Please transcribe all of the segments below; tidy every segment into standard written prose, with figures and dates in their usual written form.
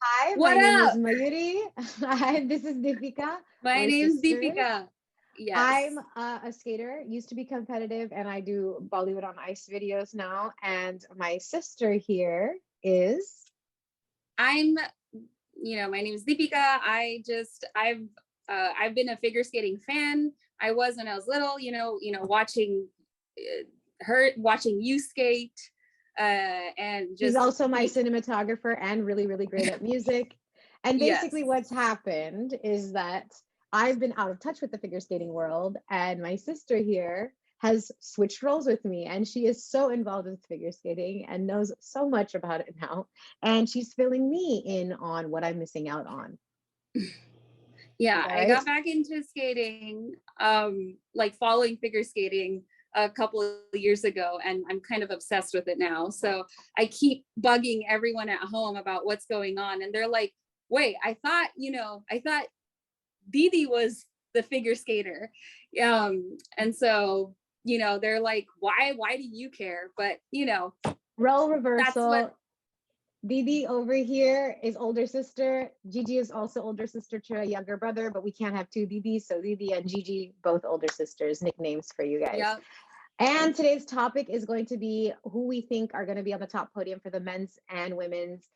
Hi, my What name is up? Mayuri. Hi, this is Dipika. My We're name's sisters. Deepika. Yes. I'm a skater, used to be competitive, and I do Bollywood on Ice videos now. And my sister here is. I'm, my name is Deepika. I've been a figure skating fan. I was when I was little, watching watching you skate, and She's just also my cinematographer and really, really great at music. And yes. basically, what's happened is that I've been out of touch with the figure skating world, and my sister here has switched roles with me, and she is so involved with figure skating and knows so much about it now. And she's filling me in on what I'm missing out on. Yeah, I Right? got back into skating, like following figure skating a couple of years ago, and I'm kind of obsessed with it now. So I keep bugging everyone at home about what's going on, and they're like, "Wait, I thought Didi was the figure skater," and so they're like, "Why do you care?" But role that's reversal. what. Didi over here is older sister. Gigi is also older sister to a younger brother, but we can't have two Didis. So Didi and Gigi, both older sisters, nicknames for you guys. Yep. And today's topic is going to be who we think are going to be on the top podium for the men's and women's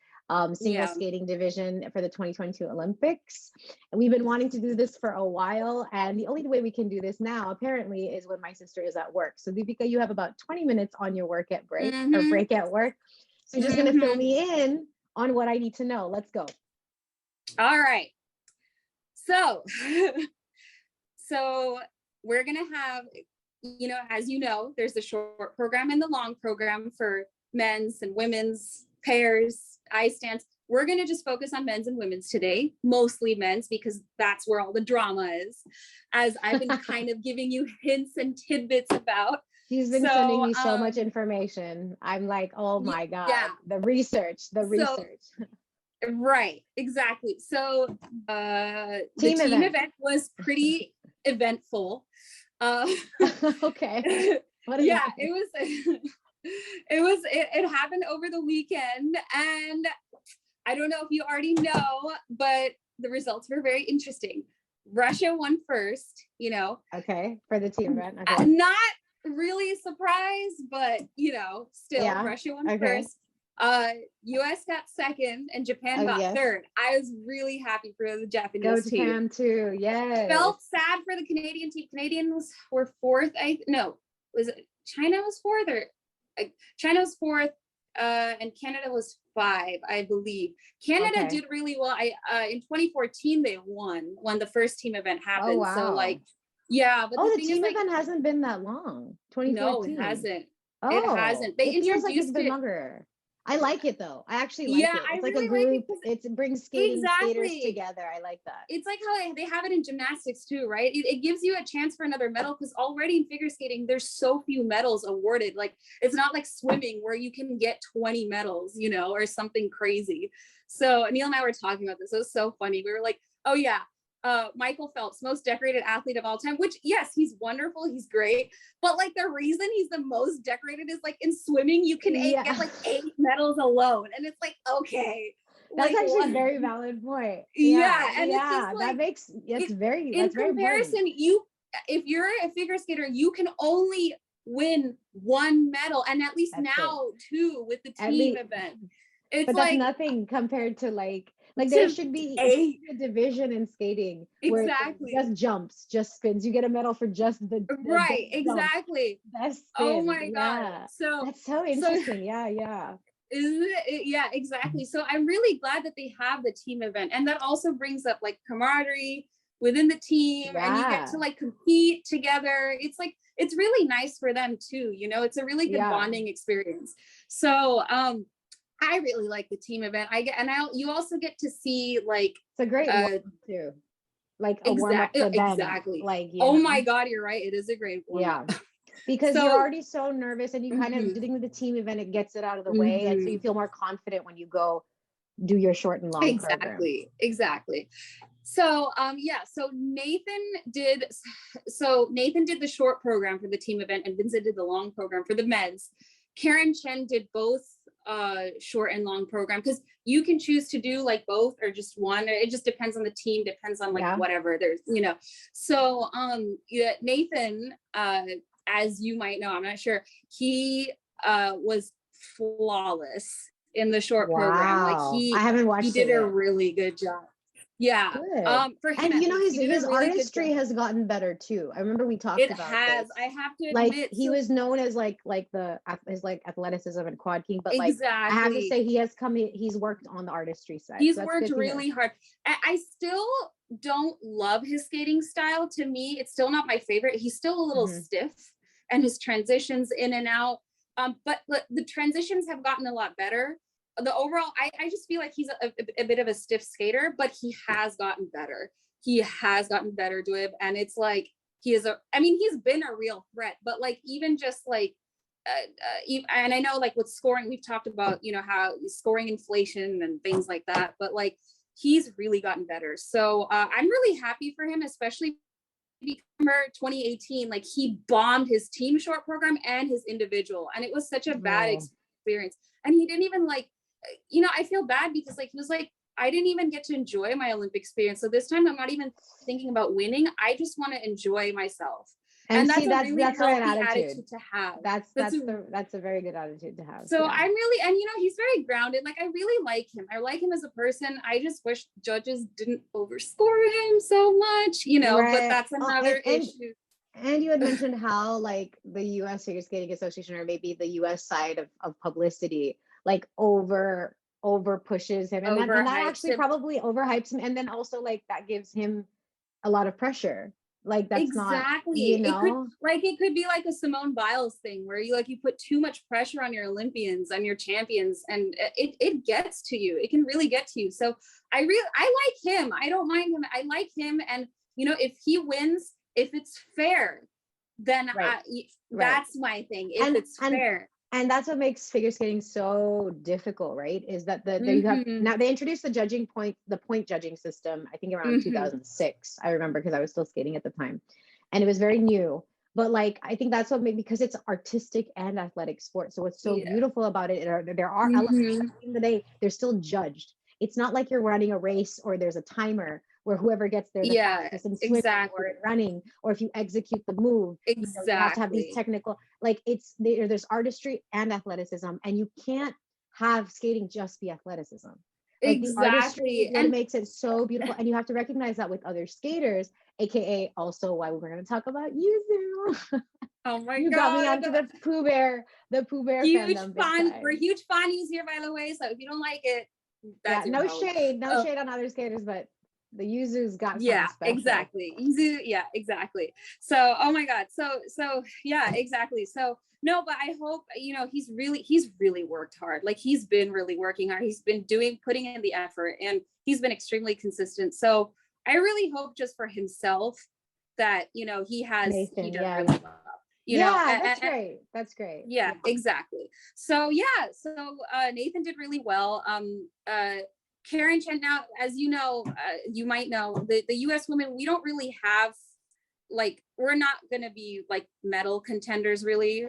single skating division for the 2022 Olympics. And we've been wanting to do this for a while. And the only way we can do this now, apparently, is when my sister is at work. So Deepika, you have about 20 minutes on your work at break or break at work. So you're just going to fill me in on what I need to know. Let's go. All right. So, so we're going to have, as you know, there's the short program and the long program for men's and women's pairs, ice dance. We're going to just focus on men's and women's today, mostly men's, because that's where all the drama is, as I've been kind of giving you hints and tidbits about. She's been sending me so much information. I'm like, oh my God, yeah. the research. Right, exactly. So the team event was pretty eventful. Okay. It happened over the weekend, and I don't know if you already know, but the results were very interesting. Russia won first, Okay, for the team event. Okay. Not really a surprise, but still, Russia won first. US got second and Japan got third. I was really happy for the Japanese team. Go Japan too. Yes. Felt sad for the Canadian team. Canadians were fourth. Was it China was fourth, or China was fourth, and Canada was 5, I believe. Canada did really well. In 2014 they won when the first team event happened. Oh, wow. So but the team event hasn't been that long. 2014. No, it hasn't. Oh, it hasn't. They feels like it's been longer. I like it though. I actually like it. It's like really a group. It brings skaters together. I like that. It's like how they have it in gymnastics too, right? It gives you a chance for another medal, because already in figure skating, there's so few medals awarded. Like, it's not like swimming where you can get 20 medals, or something crazy. So Neil and I were talking about this. It was so funny. We were like, oh yeah, Michael Phelps, most decorated athlete of all time, which yes, he's wonderful, he's great, but like the reason he's the most decorated is like in swimming you can get like 8 medals alone, and it's like, okay, that's like, actually a very valid point. And it's just like, that's very comparison, if you're a figure skater, you can only win 1 medal, and at least now 2 with the team event. It's but that's nothing compared to like there should be a division in skating where just jumps, just spins. You get a medal for just the right, exactly. Best spin. Oh my God. So that's so interesting. Yeah. Isn't it? Yeah, exactly. So I'm really glad that they have the team event, and that also brings up like camaraderie within the team, and you get to like compete together. It's like, it's really nice for them too. It's a really good bonding experience. So I really like the team event. You also get to see like, it's a great one too. Like a warm-up for them. Exactly. Like, my God, you're right. It is a great warm-up. Yeah. Because you're already so nervous, and you kind of doing the team event, it gets it out of the way. And so you feel more confident when you go do your short and long program. Exactly. So so Nathan did the short program for the team event, and Vincent did the long program for the men's. Karen Chen did both short and long program, because you can choose to do like both or just one. It just depends on the team, depends on like whatever there's, you know. So yeah, Nathan, as you might know, I'm not sure, he was flawless in the short program. Like I haven't watched he did it a yet. really good job. Yeah. Good. For him, and you know, his really artistry has gotten better too. I remember we talked about has. this. I have to like admit, he was known as like his like athleticism and quad king, but like exactly. I have to say he's worked on the artistry side. He's worked really hard. I still don't love his skating style. To me, it's still not my favorite. He's still a little stiff, and his transitions in and out. But the transitions have gotten a lot better. The overall, I just feel like he's a bit of a stiff skater, but he has gotten better. He has gotten better, Dwib. And it's like, he's been a real threat, but like, even just like, and I know like with scoring, we've talked about, you know, how scoring inflation and things like that, but like, he's really gotten better. So I'm really happy for him, especially remember 2018, like he bombed his team short program and his individual. And it was such a bad experience. And he didn't even like, you know, I feel bad because like, he was like, I didn't even get to enjoy my Olympic experience. So this time I'm not even thinking about winning. I just want to enjoy myself. And see, that's a really healthy right attitude to have. That's a very good attitude to have. So I'm really, and you know, he's very grounded. Like I really like him. I like him as a person. I just wish judges didn't overscore him so much, you know, but that's another issue. And you had mentioned how like the US Figure Skating Association, or maybe the US side of publicity, like over pushes him, and that actually probably overhypes him, and then also like that gives him a lot of pressure. Like that's exactly. not, you know, it could be like a Simone Biles thing where you put too much pressure on your Olympians and your champions, and it gets to you. It can really get to you. So I like him. I don't mind him. I like him, and you know, if he wins, if it's fair, then that's my thing. If it's fair. And that's what makes figure skating so difficult, right? Is that you have now they introduced the point judging system, I think around 2006. I remember because I was still skating at the time, and it was very new. But like, I think that's what made, because it's artistic and athletic sport. So what's so beautiful about it, there are elements, at the end of the day, they're still judged. It's not like you're running a race or there's a timer where whoever gets there the fastest in swimming or in running, or if you execute the move, you have to have these technical, like there's artistry and athleticism, and you can't have skating just be athleticism. Like the artistry is what makes it so beautiful, and you have to recognize that with other skaters, aka also why we're going to talk about Yuzu. Oh my God! You got me onto the Pooh Bear huge fandom. fan. We're huge fanies here, by the way. So if you don't like it, that's no shade on other skaters, but the Yuzu's got something special. Exactly. Yuzu, exactly. So oh my god, so yeah, exactly. So no, but I hope, you know, he's really worked hard. Like he's been really working hard. He's been putting in the effort, and he's been extremely consistent. So I really hope just for himself that, you know, he does really well. You know, that's great. Yeah, exactly. So Nathan did really well. Karen Chen, now, as you know, you might know, the US women, we don't really have, like, we're not going to be like medal contenders really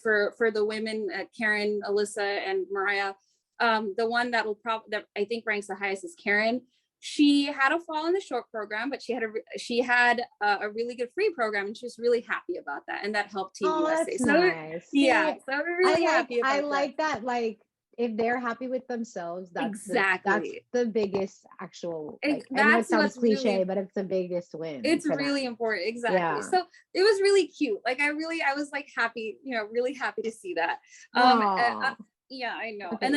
for the women, Karen, Alyssa, and Mariah. The one that I think ranks the highest is Karen. She had a fall in the short program, but she had a really good free program, and she was really happy about that, and that helped Team USA. That's so nice. Yeah, so we're really happy about that. I like that. Like, if they're happy with themselves, that's the biggest actual. Like, I know it sounds cliche, but it's the biggest win. It's really important. Exactly. Yeah. So it was really cute. Like I was like happy, you know, really happy to see that. Yeah, I know. Okay, and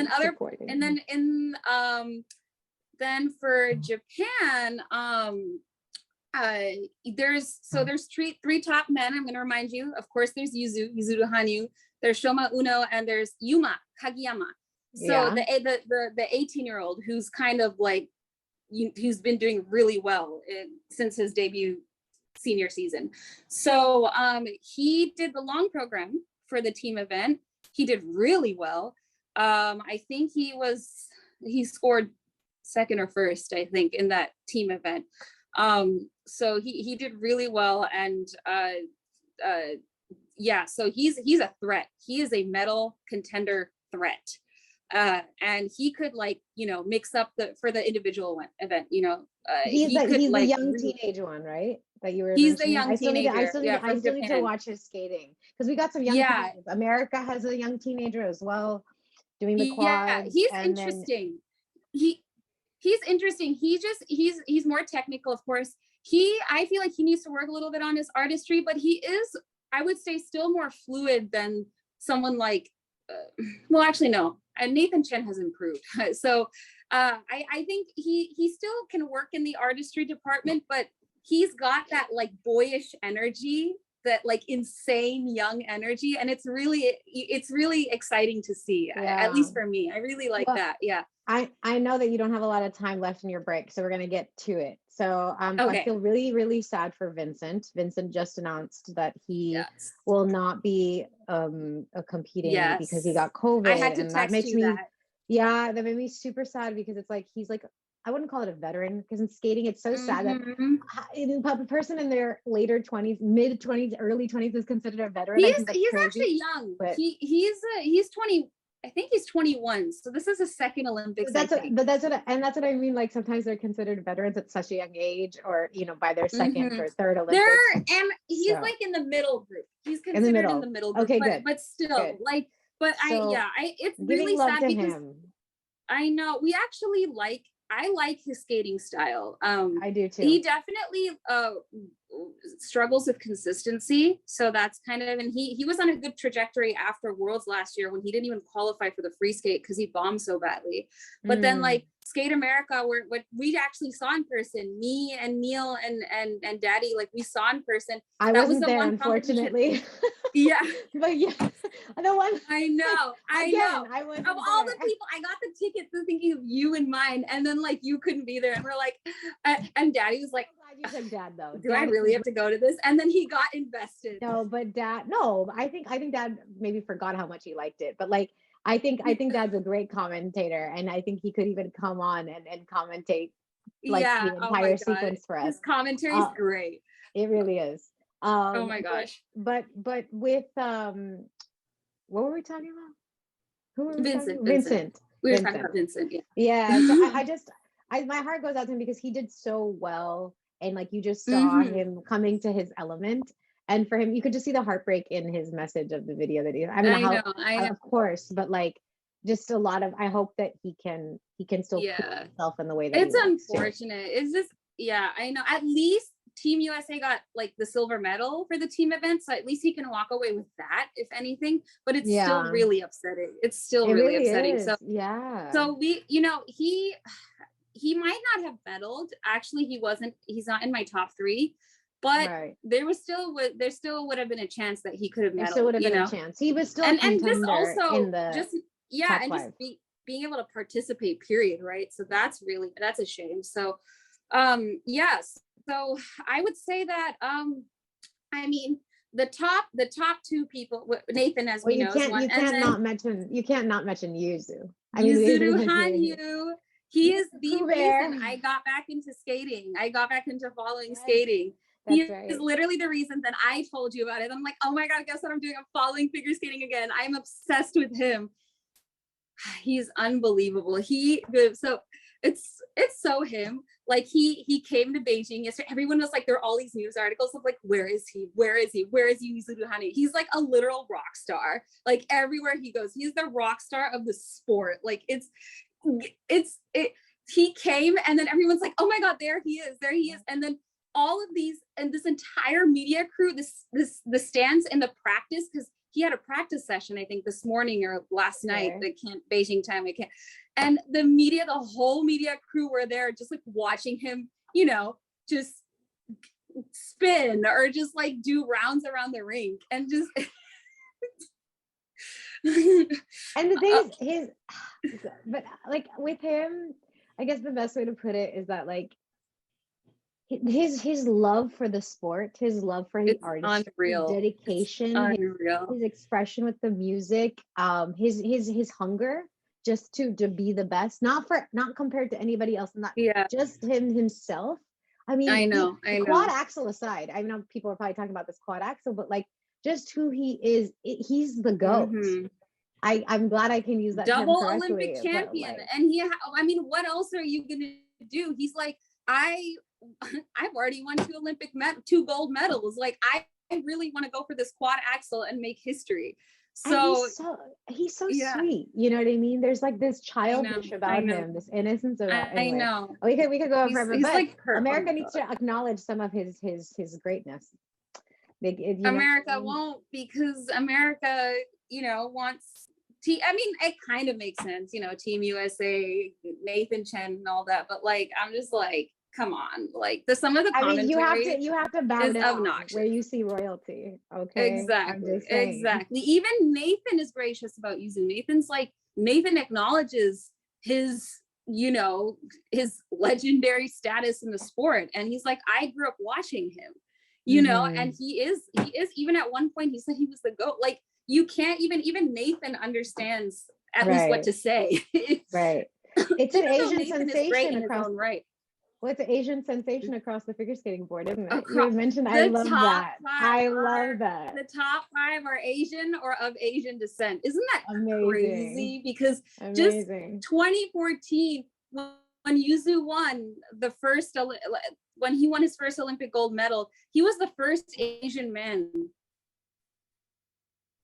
then then for Japan, there's three top men. I'm going to remind you. Of course, there's Yuzuru Hanyu. There's Shoma Uno, and there's Yuma Kagiyama. So the 18-year-old who's kind of like, who's been doing really well since his debut senior season. So he did the long program for the team event. He did really well. I think he scored second or first, I think, in that team event. So he did really well, and so he's a threat. He is a medal contender threat. and he could like, mix up for the individual event, He's he the could he's the like young teenage one, right? That you were he's the mentioning. young teenager, yeah, I from still need to Japan. watch his skating because we got some young Yeah, teenagers. America has a young teenager as well doing the yeah, quads, he's and then interesting. He's interesting. He's more technical, of course. I feel like he needs to work a little bit on his artistry, but he is, I would say, still more fluid than someone like, well, actually, no. And Nathan Chen has improved. So I think he still can work in the artistry department, but he's got that like boyish energy, that like insane young energy, and it's really exciting to see. yeah. At least for me, I really like that. Yeah. I know that you don't have a lot of time left in your break, so we're gonna get to it. So Okay. I feel really, really sad for Vincent. Vincent just announced that he Yes. will not be competing Yes. because he got COVID, I had to and that text makes you me that. yeah, that made me super sad because it's like he's like, I wouldn't call it a veteran because in skating it's so sad that a person in their later 20s, mid 20s, early 20s is considered a veteran. He's crazy, actually young. but He's 20. I think he's 21. So this is his second Olympics. that's what I mean. Like sometimes they're considered veterans at such a young age, or by their second or third Olympics. And he's like in the middle group. He's considered in the middle group. Okay, good. But still, good. like, but so, it's really sad because him. I know we actually I like his skating style. I do too. He definitely struggles with consistency. So that's kind of, and he was on a good trajectory after Worlds last year when he didn't even qualify for the free skate because he bombed so badly. But then like Skate America, what we actually saw in person, me and Neil and Daddy, like we saw in person. I wasn't there, unfortunately. Yeah. But yeah, the one I know. I was of all the people, I got the tickets thinking of you and mine, and then like you couldn't be there, and we're like, and Daddy was like, you said Dad though. Do I really have to go to this? And then he got invested. No, but Dad, no, I think Dad maybe forgot how much he liked it, but like I think Dad's a great commentator, and I think he could even come on and commentate like the entire sequence for us. His commentary is great. It really is. Oh my gosh. But with what were we talking about? Who were we Vincent. Vincent. We were talking about Vincent. Yeah. Yeah. So my heart goes out to him because he did so well, and like you just saw him coming to his element. And for him, you could just see the heartbreak in his message of the video that I know. Of course, but like just a lot of, I hope that he can still put himself in the way that it's unfortunate. It's just, I know. At least Team USA got like the silver medal for the team event, so at least he can walk away with that, if anything. But it's still really upsetting. It's still really upsetting. Is. So we, he might not have medaled. Actually, he's not in my top 3. But there still would have been a chance that he could have medaled. There still would have been a chance. He was still and just also in the just being able to participate. Period. Right. So that's a shame. So, yes. So I would say that I mean the top 2 people, Nathan, as we know, you can't not mention Yuzu. Yuzuru Hanyu. He is the reason I got back into skating. I got back into following skating. He is literally the reason that I told you about it. I'm like, oh my God, guess what I'm doing? I'm following figure skating again. I'm obsessed with him. He's unbelievable. So it's so him. Like he came to Beijing yesterday. Everyone was like, there are all these news articles of like, where is he? Where is he? Where is Yuzuru Hanyu? He's like a literal rock star. Like everywhere he goes, he's the rock star of the sport. Like he came, and then everyone's like, oh my God, there he is. And then all of these, and this entire media crew, the stands in the practice, because he had a practice session, I think this morning or last night, Beijing time, and the whole media crew were there just like watching him, just spin or just like do rounds around the rink and just and the thing is but like with him, I guess the best way to put it is that like his love for the sport, his love for his artistry, his dedication, his expression with the music, his hunger just to be the best, not compared to anybody else, not just himself. I mean, I know. Quad axle aside, I know people are probably talking about this quad axle, but like just who he is, he's the GOAT. I'm glad I can use that term double correctly, Olympic but champion. like, And I mean, what else are you gonna do? He's like, I've already won two gold medals. Like, I really want to go for this quad axle and make history. and So he's so yeah, sweet. You know what I mean? There's like this I know, childish I about know, him, this innocence about. I Anyway, know. we could go on forever, He's but like her. Oh America my needs God. to acknowledge some of his greatness. Like, you know, America won't, because America, you know, wants I mean, it kind of makes sense, you know, Team USA, Nathan Chen and all that, but like, I'm just like, come on, like some of the I mean, commentary you have to bow is down obnoxious. where you see royalty. Okay, I'm Exactly, just saying. exactly. Even Nathan is gracious about using. Nathan acknowledges his, you know, his legendary status in the sport, and he's like, I grew up watching him, you know, and he is even at one point he said he was the GOAT. Like, you can't even Nathan understands at least what to say. Right. It's an Asian Nathan is great sensation in his across. own right. Well, it's an Asian sensation across the figure skating board, isn't it? You Across mentioned, I love that. I love the that. top 5 are Asian or of Asian descent. Isn't that Amazing. crazy? Because Amazing. just 2014, when Yuzu won when he won his first Olympic gold medal, he was the first Asian man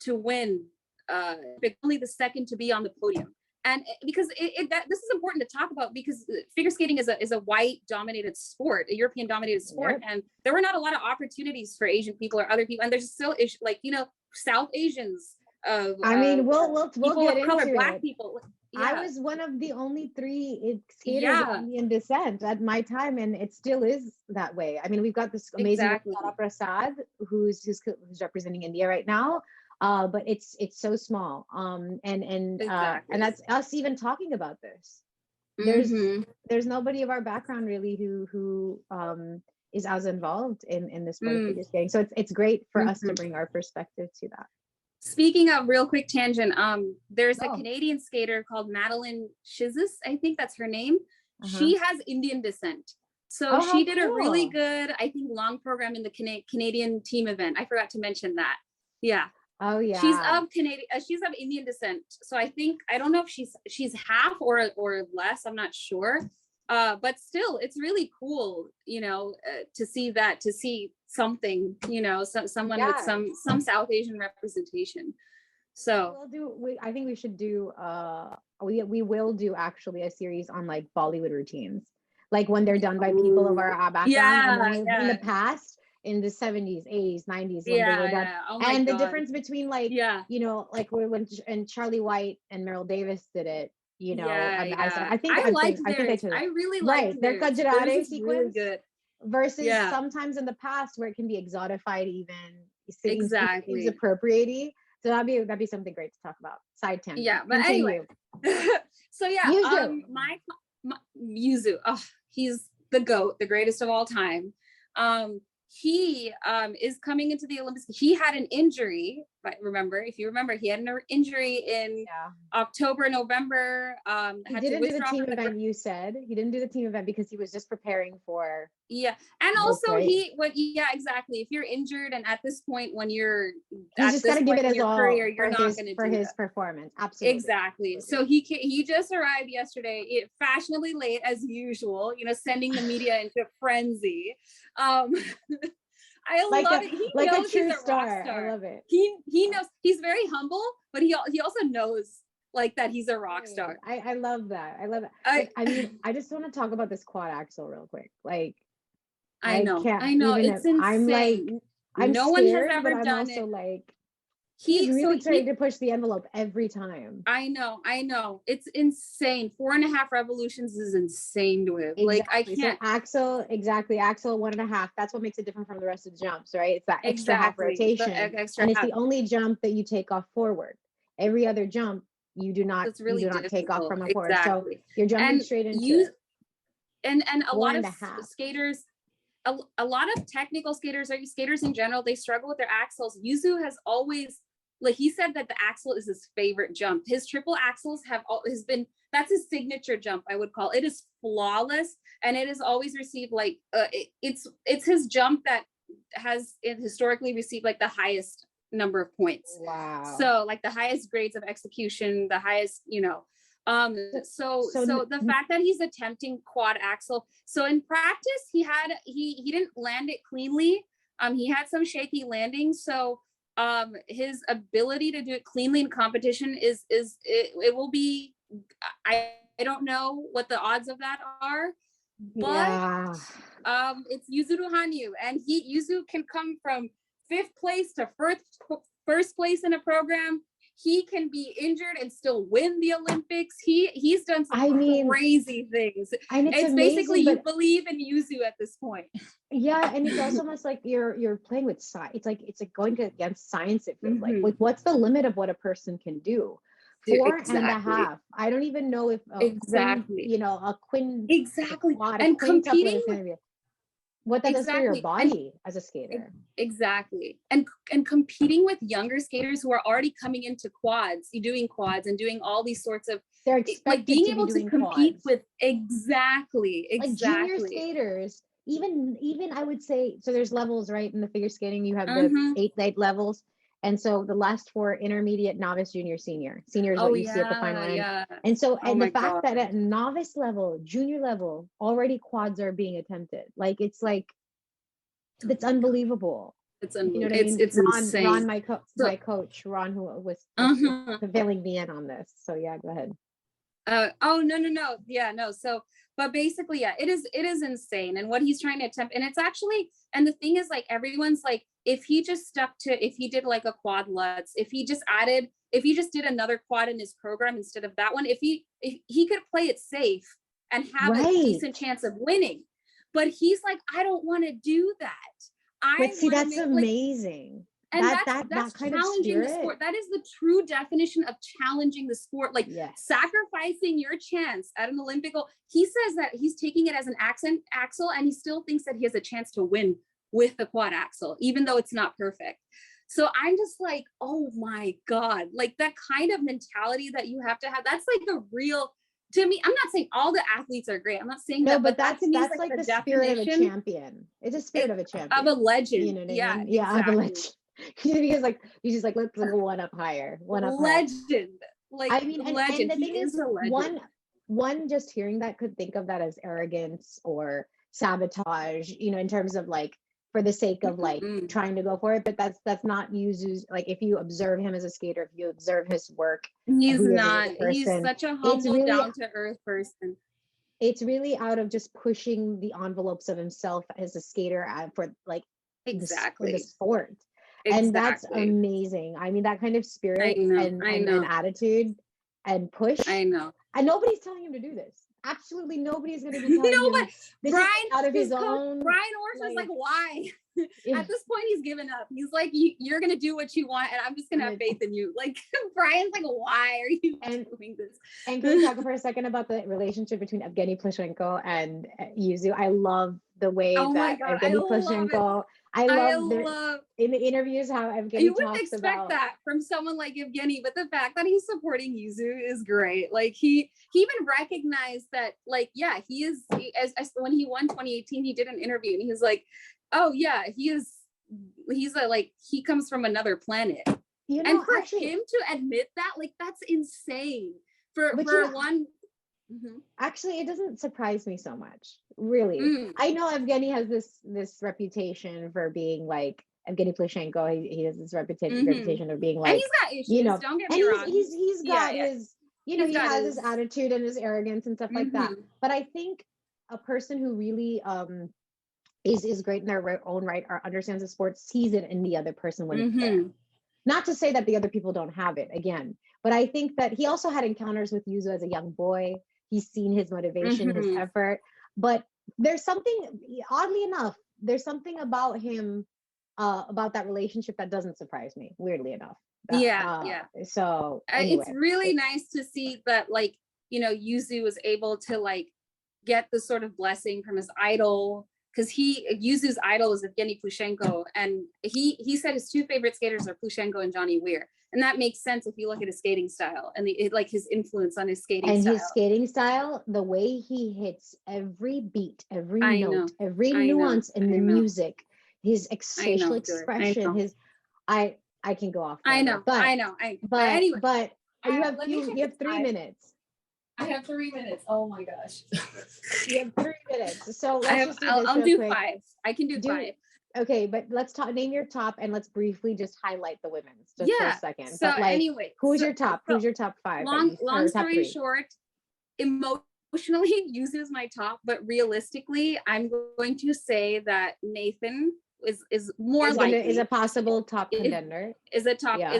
to win, only the second to be on the podium. And because this is important to talk about, because figure skating is a white dominated sport, a European dominated sport. Yep. And there were not a lot of opportunities for Asian people or other people. And there's still, like, you know, South Asians. I mean, we'll get into color, Black people. Yeah. I was one of the only 3 skaters of Indian descent at my time, and it still is that way. I mean, we've got this amazing Tara Prasad, who's representing India right now. But it's so small. And that's us even talking about this. There's nobody of our background really who is as involved in this sport of figure skating. So it's great for us to bring our perspective to that. Speaking of, real quick tangent, there's a Canadian skater called Madeline Shizis, I think that's her name. She has Indian descent. So she did a really good, I think, long program in the Canadian team event. I forgot to mention that. Yeah. Oh yeah. She's of Indian descent. So I don't know if she's half or less. I'm not sure. But still, it's really cool, you know, to see something, you know, someone with some South Asian representation. So I think we should do we will do actually a series on like Bollywood routines, like when they're done by people of our background in the past. In the 70s, 80s, 90s, when they were done. Oh and the difference between like, you know, like when Charlie White and Meryl Davis did it, you know, I really liked their Kajrare sequence versus sometimes in the past where it can be exotified, even seems appropriately. So that'd be something great to talk about. Side tangent. Yeah, but anyway. So Yuzu. My Yuzu, he's the GOAT, the greatest of all time. He is coming into the Olympics. He had an injury, but if you remember, he had an injury in October, November. He didn't do the team event. You said he didn't do the team event because he was just preparing for. Yeah, and also exactly. If you're injured, and at this point, when you're just got to give it his all career, you're not going to for his performance. Absolutely, exactly. So he just arrived yesterday, fashionably late as usual. You know, sending the media into a frenzy. I love it. He knows a true star. I love it. He knows, he's very humble, but he also knows like that he's a rock star. I love that. I love it. I mean, I just want to talk about this quad axle real quick. Like, I know it's insane. I'm like, no one has ever done it. Like, he's really trying to push the envelope every time. I know. It's insane. 4.5 revolutions is insane to him. Exactly. Like, I can't. So axle 1.5. That's what makes it different from the rest of the jumps, right? It's that extra half rotation. It's the only jump that you take off forward. Every other jump, you do not take off from a forward. So you're jumping straight into it. And a lot of skaters, a lot of technical skaters, or skaters in general, they struggle with their axles. Yuzu has always, like, he said that the axle is his favorite jump. His triple axles that's his signature jump, I would call it. It is flawless, and it has always received it's his jump that has historically received like the highest number of points. Wow. So like the highest grades of execution, the highest, so the fact that he's attempting quad axel. So in practice, he didn't land it cleanly. He had some shaky landings. So his ability to do it cleanly in competition it will be, I don't know what the odds of that are, but it's Yuzu Hanyu, and Yuzu can come from 5th place to first place in a program. He can be injured and still win the Olympics. He's done some crazy things. And it's amazing, basically you believe in Yuzu at this point. Yeah, and it's also almost like you're playing with science. It's like going against science. It feels like what's the limit of what a person can do? 4.5. I don't even know if a quin and competing with, what that does for your body as a skater. Exactly. And competing with younger skaters who are already coming into doing quads and doing all these sorts of, they're expected like being to able to compete with exactly like junior skaters. Even I would say, so there's levels, right? In the figure skating, you have the 8 levels. And so the last 4, intermediate, novice, junior, senior. Senior is what you see at the final end. Yeah. And so, and the fact that at novice level, junior level, already quads are being attempted. Like, it's it's unbelievable. It's unbelievable. You know what I mean? It's insane. Ron, my coach, Ron, who was filling me in on this. So yeah, go ahead. No. Yeah, no. So, but basically, yeah, it is insane. And what he's trying to attempt, and it's actually, and the thing is, like, everyone's like, if he did like a quad Lutz, if he just did another quad in his program instead of that one, if he could play it safe and have a decent chance of winning. But he's like, I don't want to do that. But see, that's amazing. And that's kind challenging the sport. That is the true definition of challenging the sport. Like sacrificing your chance at an Olympic goal. He says that he's taking it as an axle, and he still thinks that he has a chance to win with the quad axle, even though it's not perfect. So I'm just like, oh my God, like that kind of mentality that you have to have. That's like the real, to me, I'm not saying all the athletes are great. I'm not saying that, but that's like the spirit of a champion. It's a spirit of a champion. Of a legend. You know what I mean? Yeah, exactly. Of a legend. Because like he's just like, let's go one up higher. Legend. Like, I mean, and the thing is, one just hearing that could think of that as arrogance or sabotage, in terms of like, for the sake of like trying to go for it. But that's not Yuzu's, like, if you observe him as a skater, if you observe his work, he's such a humble, down-to-earth person. It's really out of just pushing the envelopes of himself as a skater for like the sport. And that's amazing. I mean, that kind of spirit and attitude and push. I know. And nobody's telling him to do this. Absolutely nobody's going to be telling him this out of his own. Brian Orser's like, why? At this point, he's given up. He's like, you're going to do what you want, and I'm just going to have faith in you. Like, Brian's like, why are you doing this? And can we talk for a second about the relationship between Evgeny Plushenko and Yuzu? I love the way that Evgeny Plushenko, I love in the interviews how Evgeny you wouldn't expect that from someone like Evgeny, but the fact that he's supporting Yuzu is great. Like he even recognized that, like, yeah, as when he won 2018, he did an interview and he was like, oh yeah, he's like, he comes from another planet. And for him to admit that, like, that's insane. Actually, it doesn't surprise me so much, really. I know Evgeny has this reputation for being like, Evgeny Plushenko, he has this reputation of being like, and he's got issues, don't get me wrong. He's got his, he has his attitude and his arrogance and stuff like that. But I think a person who really is great in their own right or understands the sport sees it in the other person when it's there. Not to say that the other people don't have it, again, but I think that he also had encounters with Yuzu as a young boy. He's seen his motivation, his effort, but there's something, oddly enough, there's something about him, about that relationship that doesn't surprise me, weirdly enough. So anyway, it's really nice to see that, like, Yuzu was able to like get the sort of blessing from his idol, because Yuzu's idol is Evgeny Plushenko, and he said his 2 favorite skaters are Plushenko and Johnny Weir, and that makes sense if you look at his skating style and like his influence on his skating style. His skating style, the way he hits every beat, every note, every nuance in the music, his facial expression, I can go off. I know. But Anyway, you have 3 minutes. I have 3 minutes. Oh my gosh. You have 3 minutes. So let's I'll do 5. I can do 5. Okay, but let's name your top and let's briefly just highlight the women's just for a second. So but like, anyway, who's your top 5? Long story short, emotionally Yuzu's my top, but realistically, I'm going to say that Nathan is more likely is a possible top contender. Is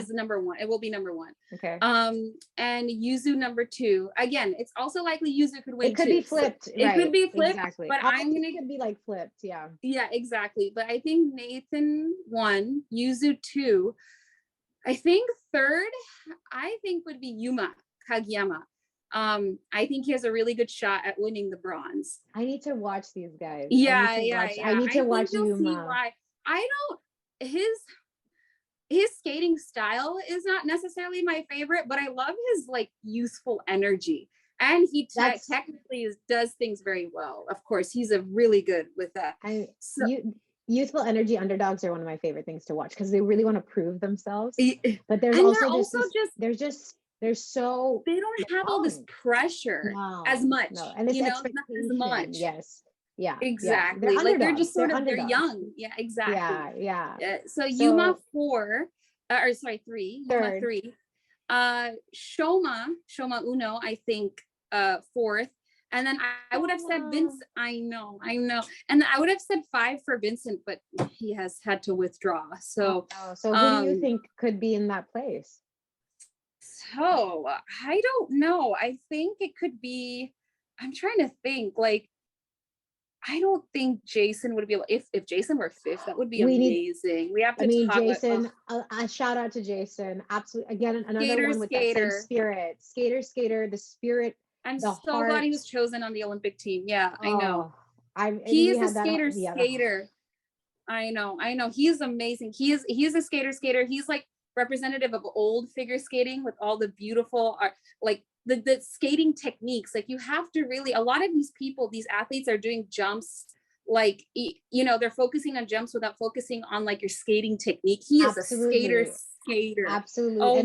number 1. It will be number 1. Okay. And Yuzu number 2. Again, it's also likely Yuzu could win. It could be flipped. It could be flipped. Exactly. But I'm gonna could be like flipped. Yeah. Yeah, exactly. But I think Nathan 1, Yuzu 2. I think 3rd, I think would be Yuma Kagiyama. I think he has a really good shot at winning the bronze. I need to watch these guys. I need to watch Yuma. I don't, his skating style is not necessarily my favorite, but I love his like youthful energy. And he technically does things very well. Of course, he's a really good with that. Youthful energy underdogs are one of my favorite things to watch because they really want to prove themselves. But they don't have all this pressure as much. No. And it's not as much. Yes. Yeah. Exactly. Yeah. They're just they're young. Yeah, exactly. Yeah. So Yuma 4, 3. Yuma 3. Shoma Uno, I think 4th. And then I would have said Vince. I know. And I would have said 5 for Vincent, but he has had to withdraw. So who do you think could be in that place? So I don't know. I think it could be, I'm trying to think, like, I don't think Jason would be able, if Jason were 5th, that would be amazing. We have to talk Jason, a shout out to Jason. Absolutely. Again, another one with that same spirit. Skater, the spirit. I'm so glad he was chosen on the Olympic team. Yeah, I know. He is a skater. I know. He is amazing. He is a skater. He's like representative of old figure skating with all the beautiful art, like the skating techniques. Like you have to really, a lot of these athletes are doing jumps, like, they're focusing on jumps without focusing on like your skating technique. He is a skater. Absolutely. Oh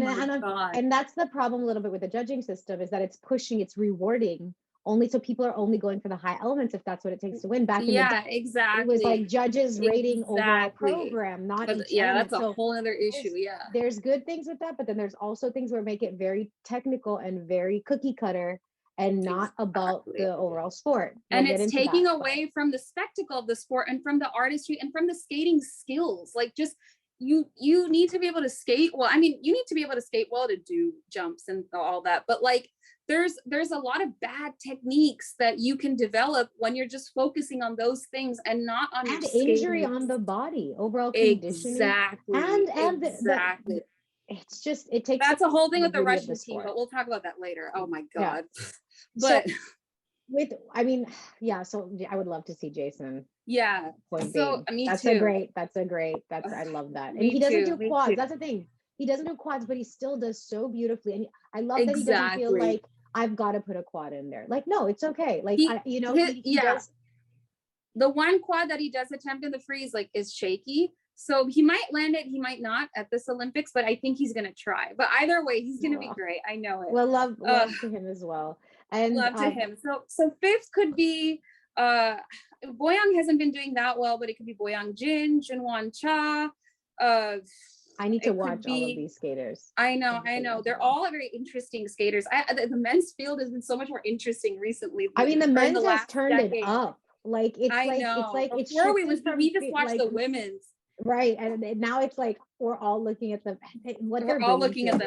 and that's the problem a little bit with the judging system, is that it's rewarding only, so people are only going for the high elements if that's what it takes to win. Back in the day, exactly. It was like judges rating overall program, not each element. That's a whole other issue. There's good things with that, but then there's also things where make it very technical and very cookie cutter and not about the overall sport. And it's taking away from the spectacle of the sport and from the artistry and from the skating skills. Like, just you need to be able to skate well. I mean, you need to be able to skate well to do jumps and all that, but like there's a lot of bad techniques that you can develop when you're just focusing on those things and not on and injury on the body, overall conditioning. Exactly. It's just, it takes, that's a whole thing with the Russian team, but we'll talk about that later. Oh my God. But so I would love to see Jason. Yeah. So that's a great, I love that. And he doesn't do quads. That's the thing. He doesn't do quads, but he still does so beautifully. And I love that he doesn't feel like I've got to put a quad in there. Like, no, it's okay. Like, he does. The one quad that he does attempt in the freeze, like, is shaky. So he might land it, he might not at this Olympics, but I think he's going to try. But either way, he's going to be great. I know it. Well, love to him as well. And love to him. So 5th could be, Boyang hasn't been doing that well, but it could be Boyang Jin, Junwan Cha. I need to watch all of these skaters. I know. They're all very interesting skaters. The men's field has been so much more interesting recently. I mean, the men's has turned it up. Like, it's before we just watched the women's. Right. And now it's like we're all looking at the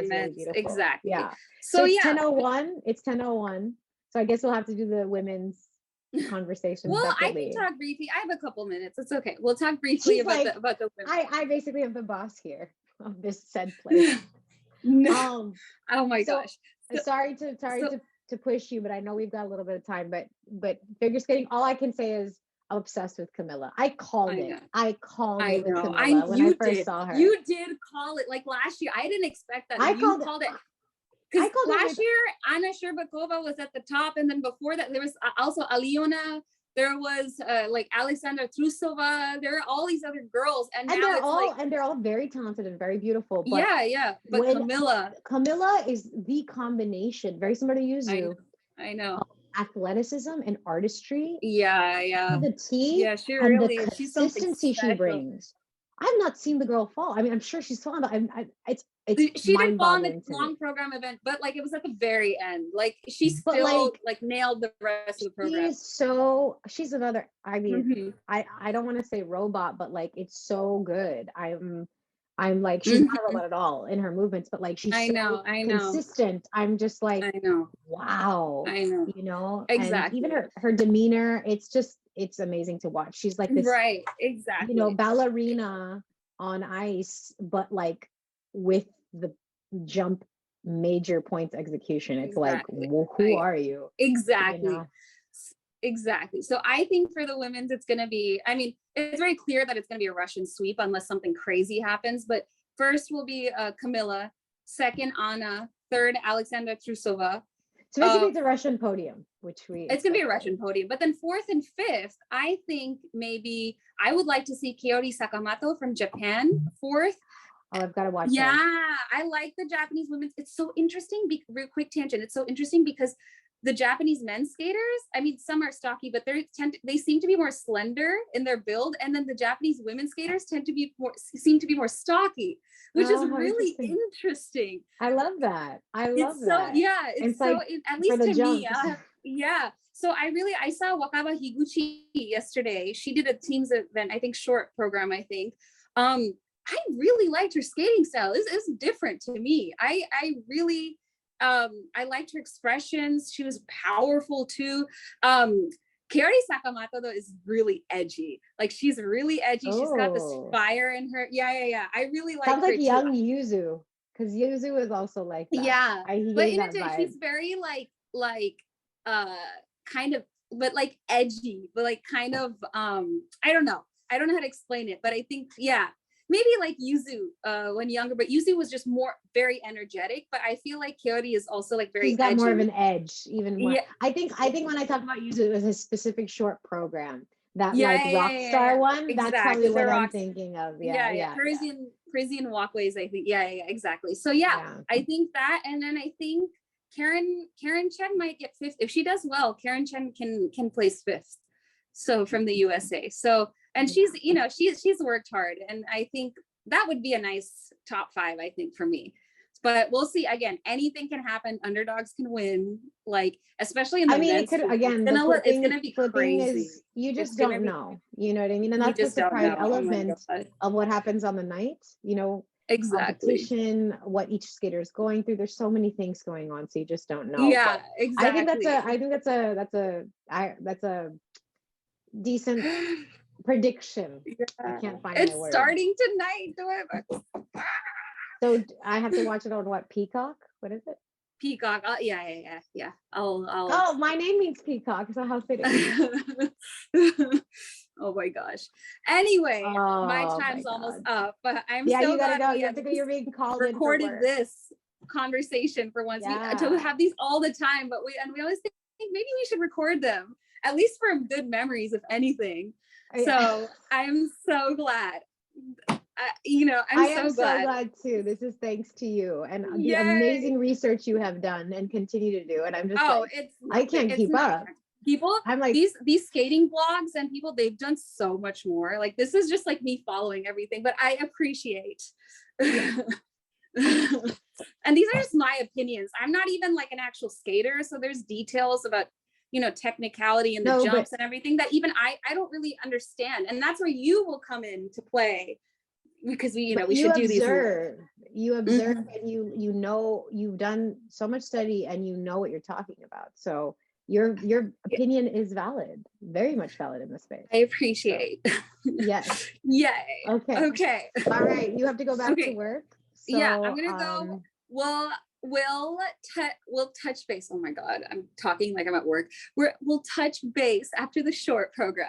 men's. Exactly. Yeah. So it's 10:01. It's 10:01. So I guess we'll have to do the women's conversation. Well, separately. I can talk briefly. I have a couple minutes. It's okay. We'll talk briefly about the women. I basically am the boss here of this said place. No. Oh my gosh. Sorry to push you, but I know we've got a little bit of time. But figure skating, all I can say is I'm obsessed with Camilla. I called it with Camilla when I first saw her. You did call it, like, last year. I didn't expect that. You called it. Because last year, Anna Sherbakova was at the top, and then before that, there was also Aliona there was like Alexandra Trusova. There are all these other girls, and now they're it's all like, and they're all very talented and very beautiful. But yeah. But Camilla is the combination, very similar to Yuzu. I know. Athleticism and artistry. Yeah. The T Yeah, she and really the is. She's something consistency she special. brings. I've not seen the girl fall. I mean, I'm sure she's fallen, but it's she didn't fall in the mind-boggling to long me. program event, but like it was at the very end. Like she But still like nailed the rest of the program. She's another, I mean, I don't want to say robot, but like it's so good. I'm like, she's not a robot at all in her movements, but like she's so consistent. I'm just like, wow, you know, exactly. and even her demeanor, it's amazing to watch. She's like this, right, exactly, you know, ballerina on ice, but like with the jump major points execution. It's like, well, who are you? Exactly. You know? Exactly. So I think for the women's, it's going to be, I mean, it's very clear that it's going to be a Russian sweep unless something crazy happens. But first will be Camilla, second Anna, third Alexandra Trusova. So basically it's a Russian podium, which it's going to be a Russian podium. But then fourth and fifth, I think maybe I would like to see Kaori Sakamoto from Japan fourth. Oh, I've got to watch Yeah, that. I like the Japanese women's. It's so interesting. Real quick tangent. It's so interesting because the Japanese men's skaters, I mean, some are stocky, but they seem to be more slender in their build. And then the Japanese women skaters seem to be more stocky, which is really interesting. I love that. I love that. Yeah, it's so, like, at least to me. Yeah. So I saw Wakaba Higuchi yesterday. She did a teams event, I think short program, I think. I really liked her skating style. It's different to me. I really, I liked her expressions. She was powerful too. Kaori Sakamoto though is really edgy. Like she's really edgy. She's got this fire in her. Yeah. I really like her. Sounds like young Yuzu, because Yuzu is also like that. Yeah, but in a she's very kind of, but like edgy, but like kind of I don't know how to explain it, but I think maybe like Yuzu when younger, but Yuzu was just very energetic. But I feel like Kaori is also like very. She's got edgy. More of an edge, even more. Yeah. I think when I talk about Yuzu, it was a specific short program that rock star one. Exactly. That's probably what I'm thinking of. Yeah. Parisian walkways. I think. Yeah, exactly. So I think that, and then I think Karen Chen might get fifth if she does well. Karen Chen can place fifth. So from the USA. So. And she's worked hard, and I think that would be a nice top 5, I think, for me. But we'll see. Again, anything can happen. Underdogs can win, like especially in the it could again. It's gonna be crazy. You just don't know. You know what I mean? And that's the surprise element of what happens on the night. You know, exactly. Competition, what each skater is going through. There's so many things going on, so you just don't know. Yeah, but exactly. I think that's a decent prediction. I can't find it's starting tonight. So I have to watch it on what, Peacock? What is it? Peacock. Yeah. I'll Oh, my name means Peacock, so how fitting. Oh my gosh. Anyway, my time's almost up, but I'm so you gotta glad go. You have to go. You're being called. Recorded this conversation for once. We to have these all the time, but we always think maybe we should record them, at least for good memories, if anything. So I'm so glad. I'm so glad too. This is thanks to you and the amazing research you have done and continue to do. And I'm just I can't keep up. People, I'm like these skating blogs and people, they've done so much more. Like this is just like me following everything, but I appreciate. And these are just my opinions. I'm not even like an actual skater, so there's details about technicality and the jumps and everything that even I don't really understand. And that's where you will come into play, because we should do these. You observe and you know, you've done so much study and you know what you're talking about. So your opinion is valid, very much valid in this space. I appreciate. So, yes. Yay. Okay. All right. You have to go back to work. So, I'm gonna go. We'll touch base. Oh my God, I'm talking like I'm at work. We'll touch base after the short program.